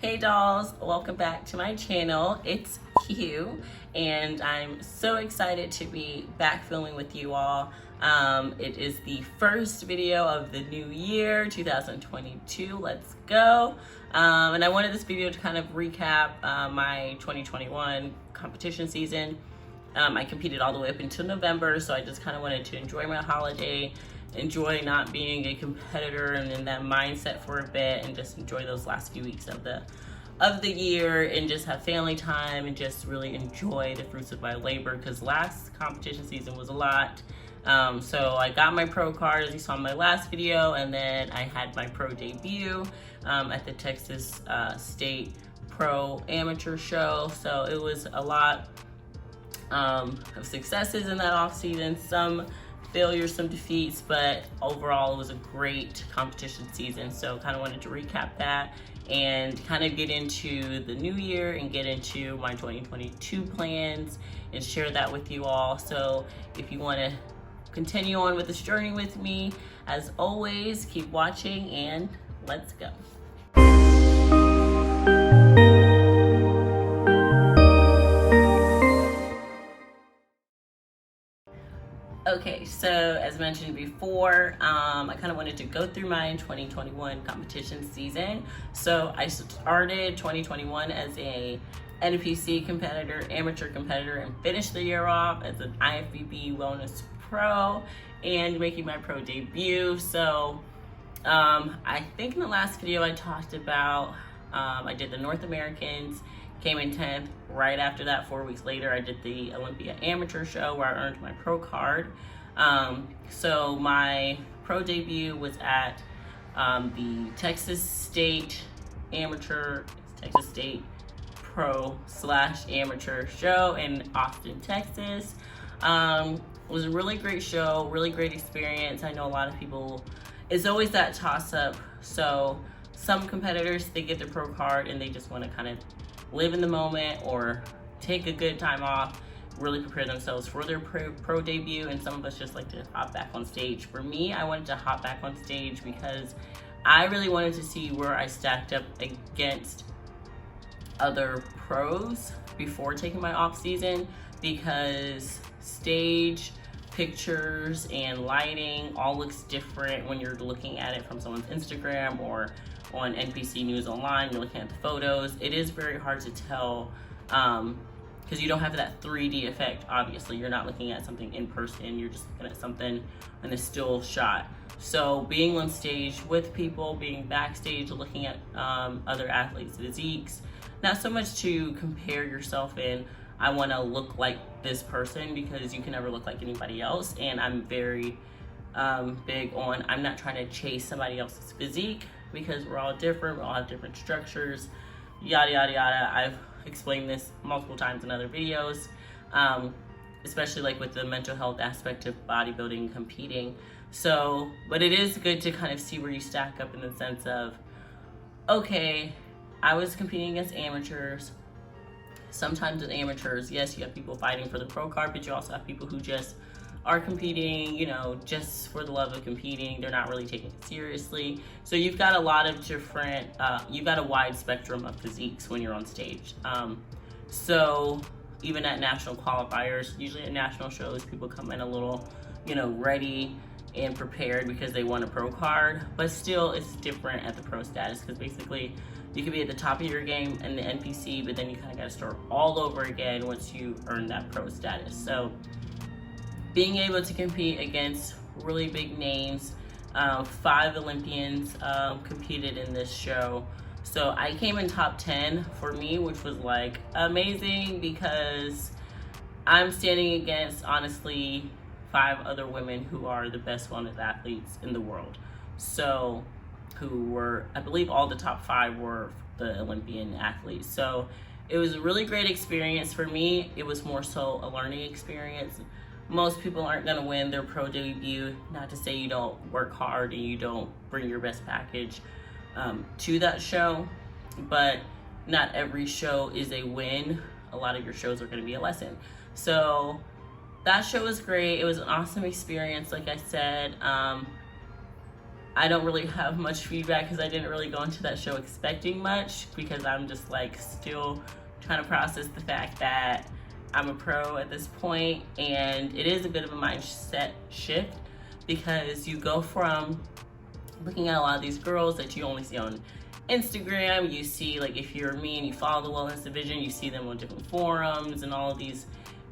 Hey dolls, welcome back to my channel. It's Q and I'm so excited to be back filming with you all. It is the first video of the new year, 2022. Let's go. And I wanted this video to kind of recap my 2021 competition season. I competed all the way up until November, so I just kind of wanted to enjoy my holiday, enjoy not being a competitor and in that mindset for a bit, and just enjoy those last few weeks of the year and just have family time and just really enjoy the fruits of my labor, because last competition season was a lot. So I got my pro card, as you saw in my last video, and then I had my pro debut at the Texas State Pro Amateur Show. So it was a lot of successes in that off season, some failures, some defeats, but overall it was a great competition season. So kind of wanted to recap that and kind of get into the new year and get into my 2022 plans and share that with you all. So if you want to continue on with this journey with me, as always, keep watching and let's go. Okay, so as mentioned before, I kind of wanted to go through my 2021 competition season. So I started 2021 as a NPC competitor, amateur competitor, and finished the year off as an Ifbb Wellness Pro and making my pro debut. So I think in the last video I talked about, I did the North Americans, came in 10th. Right after that, 4 weeks later, I did the Olympia Amateur Show where I earned my pro card. So my pro debut was at the Texas State Pro / Amateur Show in Austin, Texas. It was a really great show, really great experience. I know a lot of people, it's always that toss up. So some competitors, they get their pro card and they just want to kind of live in the moment or take a good time off, really prepare themselves for their pro debut, and some of us just like to hop back on stage. For me, I wanted to hop back on stage because I really wanted to see where I stacked up against other pros before taking my off season, because stage pictures and lighting all looks different when you're looking at it from someone's Instagram or on NPC News Online. You're looking at the photos. It is very hard to tell because you don't have that 3D effect. Obviously, you're not looking at something in person. You're just looking at something in a still shot. So being on stage with people, being backstage, looking at other athletes' physiques, not so much to compare yourself in, I want to look like this person, because you can never look like anybody else. And I'm very big on, I'm not trying to chase somebody else's physique, because we're all different, we all have different structures, yada yada yada. I've explained this multiple times in other videos, especially like with the mental health aspect of bodybuilding and competing. So, but it is good to kind of see where you stack up in the sense of, okay, I was competing against amateurs. Sometimes with amateurs, yes, you have people fighting for the pro card, but you also have people who just are competing, you know, just for the love of competing. They're not really taking it seriously. So you've got a lot of different, you've got a wide spectrum of physiques when you're on stage. So even at national qualifiers, usually at national shows, people come in a little, you know, ready and prepared because they want a pro card, but still it's different at the pro status, because basically you could be at the top of your game in the NPC, but then you kind of got to start all over again once you earn that pro status. So being able to compete against really big names, 5 Olympians competed in this show. So I came in top 10 for me, which was like amazing, because I'm standing against honestly 5 other women who are the best wellness athletes in the world. So who were, I believe all the top 5 were the Olympian athletes. So it was a really great experience for me. It was more so a learning experience. Most people aren't going to win their pro debut. Not to say you don't work hard and you don't bring your best package to that show, but not every show is a win. A lot of your shows are going to be a lesson. So that show was great. It was an awesome experience, like I said. I don't really have much feedback because I didn't really go into that show expecting much, because I'm just like still trying to process the fact that I'm a pro at this point, and it is a bit of a mindset shift, because you go from looking at a lot of these girls that you only see on Instagram. You see, like, if you're me and you follow the wellness division, you see them on different forums and all of these,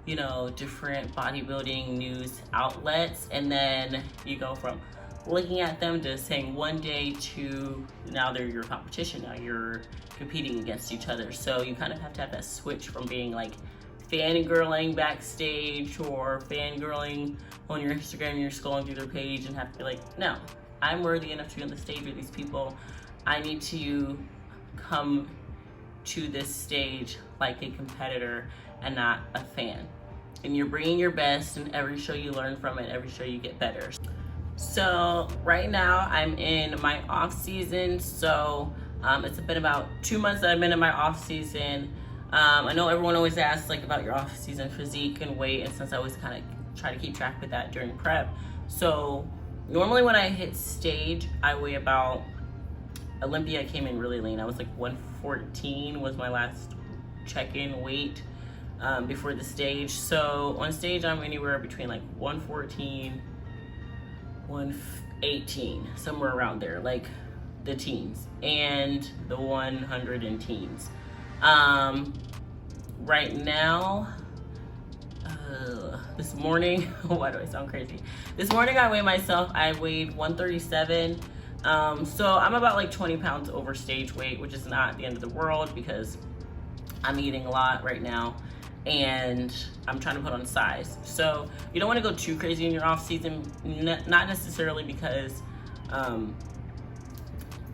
you know, different bodybuilding news outlets, and then you go from looking at them to saying one day to now they're your competition, now you're competing against each other. So you kind of have to have that switch from being like fangirling backstage or fangirling on your Instagram and you're scrolling through their page, and have to be like, no, I'm worthy enough to be on the stage with these people. I need to come to this stage like a competitor and not a fan. And you're bringing your best, and every show you learn from it, every show you get better. So right now I'm in my off season. So it's been about 2 months that I've been in my off season. I know everyone always asks like about your off season physique and weight, and since I always kind of try to keep track with that during prep. So normally when I hit stage, I weigh about, Olympia I came in really lean. I was like 114 was my last check-in weight before the stage. So on stage I'm anywhere between like 114, 118, somewhere around there, like the teens and the 100 in teens. Right now, this morning, why do I sound crazy? This morning I weighed myself, I weighed 137. So I'm about like 20 pounds over stage weight, which is not the end of the world because I'm eating a lot right now and I'm trying to put on size. So you don't want to go too crazy in your off season, not necessarily because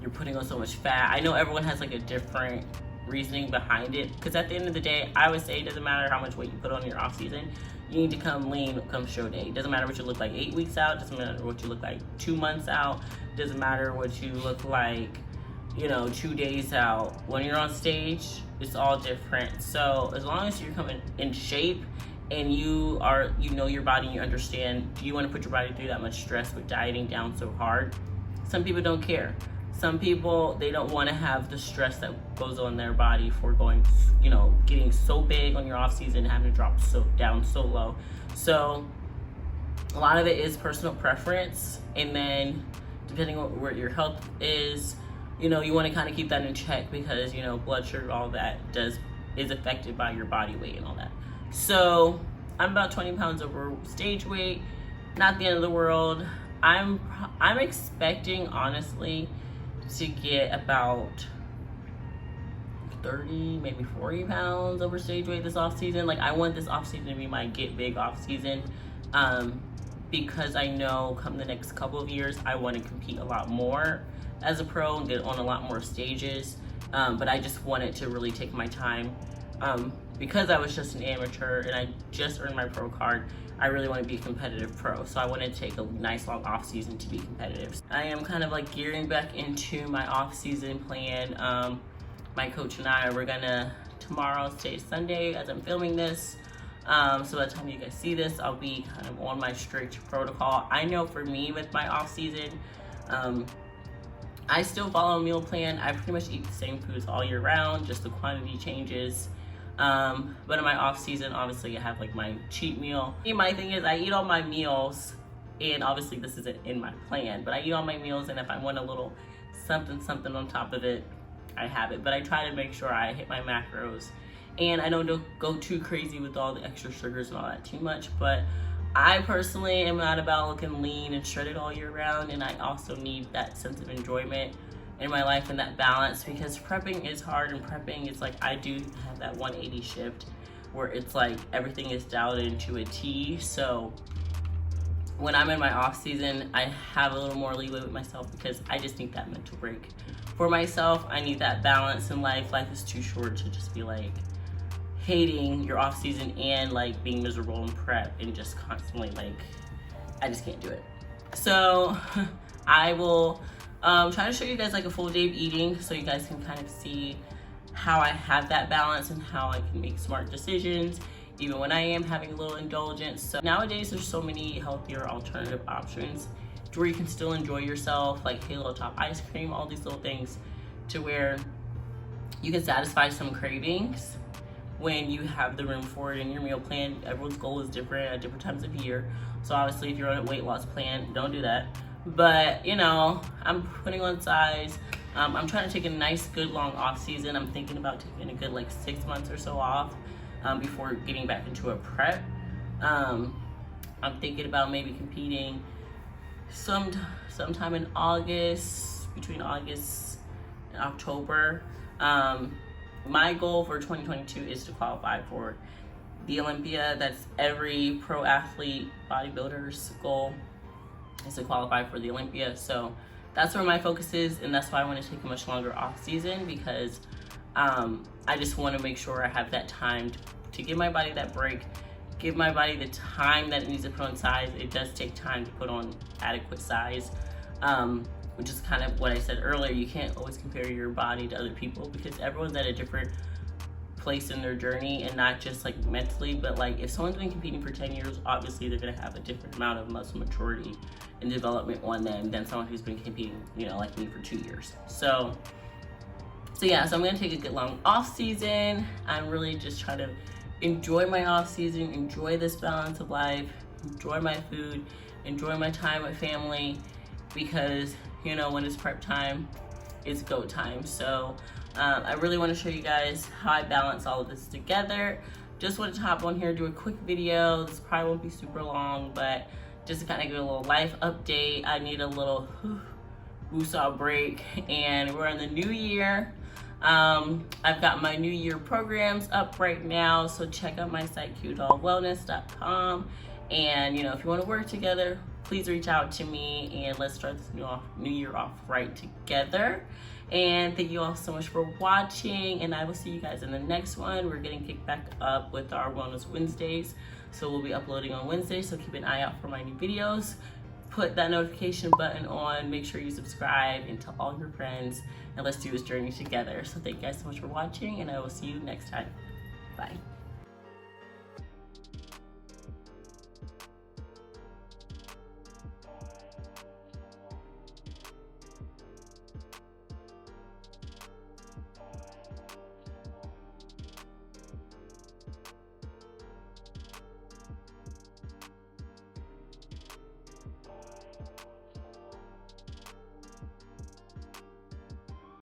you're putting on so much fat. I know everyone has like a different reasoning behind it, because at the end of the day, I would say it doesn't matter how much weight you put on your off season. You need to come lean come show day. It doesn't matter what you look like 8 weeks out, doesn't matter what you look like 2 months out, doesn't matter what you look like, you know, 2 days out. When you're on stage, it's all different. So as long as you're coming in shape and you know your body and you understand, do you want to put your body through that much stress with dieting down so hard? Some people don't care. Some people, they don't want to have the stress that goes on their body for going, you know, getting so big on your off season, having to drop down so low. So a lot of it is personal preference, and then depending on where your health is, you know, you want to kind of keep that in check, because, you know, blood sugar, all that is affected by your body weight and all that. So I'm about 20 pounds over stage weight, not the end of the world. I'm expecting, honestly, to get about 30, maybe 40 pounds over stage weight this off season. Like, I want this off season to be my get big off season, because I know come the next couple of years I want to compete a lot more as a pro and get on a lot more stages. But I just wanted to really take my time, because I was just an amateur and I just earned my pro card. I really want to be a competitive pro, so I want to take a nice long off season to be competitive. I am kind of like gearing back into my off season plan. My coach and I, we're gonna, tomorrow, today's Sunday as I'm filming this, so by the time you guys see this, I'll be kind of on my strict protocol. I know for me with my off season, I still follow a meal plan. I pretty much eat the same foods all year round, just the quantity changes. But in my off season, obviously I have like my cheat meal. My thing is I eat all my meals, and obviously this isn't in my plan, but I eat all my meals, and if I want a little something on top of it, I have it. But I try to make sure I hit my macros, and I don't go too crazy with all the extra sugars and all that too much. But I personally am not about looking lean and shredded all year round, and I also need that sense of enjoyment in my life and that balance, because prepping is hard, and prepping is like, I do have that 180 shift where it's like everything is dialed into a T. So when I'm in my off season, I have a little more leeway with myself, because I just need that mental break for myself. I need that balance in life. Life is too short to just be like hating your off season and like being miserable in prep and just constantly like, I just can't do it. So I will try to show you guys like a full day of eating, so you guys can kind of see how I have that balance and how I can make smart decisions even when I am having a little indulgence. So nowadays there's so many healthier alternative options where you can still enjoy yourself, like Halo Top ice cream, all these little things, to where you can satisfy some cravings when you have the room for it in your meal plan. Everyone's goal is different at different times of year. So obviously if you're on a weight loss plan, don't do that. But you know, I'm putting on size. I'm trying to take a nice, good long off season. I'm thinking about taking a good like 6 months or so off before getting back into a prep. I'm thinking about maybe competing sometime in August, between August and October. My goal for 2022 is to qualify for the Olympia. That's every pro athlete bodybuilder's goal, is to qualify for the Olympia. So that's where my focus is, and that's why I want to take a much longer off season, because I just want to make sure I have that time to give my body that break, give my body the time that it needs to put on size. It does take time to put on adequate size, which is kind of what I said earlier. You can't always compare your body to other people, because everyone's at a different place in their journey, and not just like mentally, but like if someone's been competing for 10 years, obviously they're going to have a different amount of muscle maturity and development on them than someone who's been competing, you know, like me for 2 years. So yeah, so I'm going to take a good long off season. I'm really just trying to enjoy my off season, enjoy this balance of life, enjoy my food, enjoy my time with family, because you know, when it's prep time, it's go time. So I really want to show you guys how I balance all of this together. Just wanted to hop on here, do a quick video. This probably won't be super long, but just to kind of give a little life update. I need a little woosah break, and we're in the new year. I've got my new year programs up right now, so check out my site, qdollwellness.com. And you know, if you want to work together, please reach out to me, and let's start this new year off right together. And thank you all so much for watching, and I will see you guys in the next one. We're getting kicked back up with our Wellness Wednesdays, so we'll be uploading on Wednesday, so keep an eye out for my new videos. Put that notification button on, make sure you subscribe, and tell all your friends, and let's do this journey together. So thank you guys so much for watching, and I will see you next time. Bye.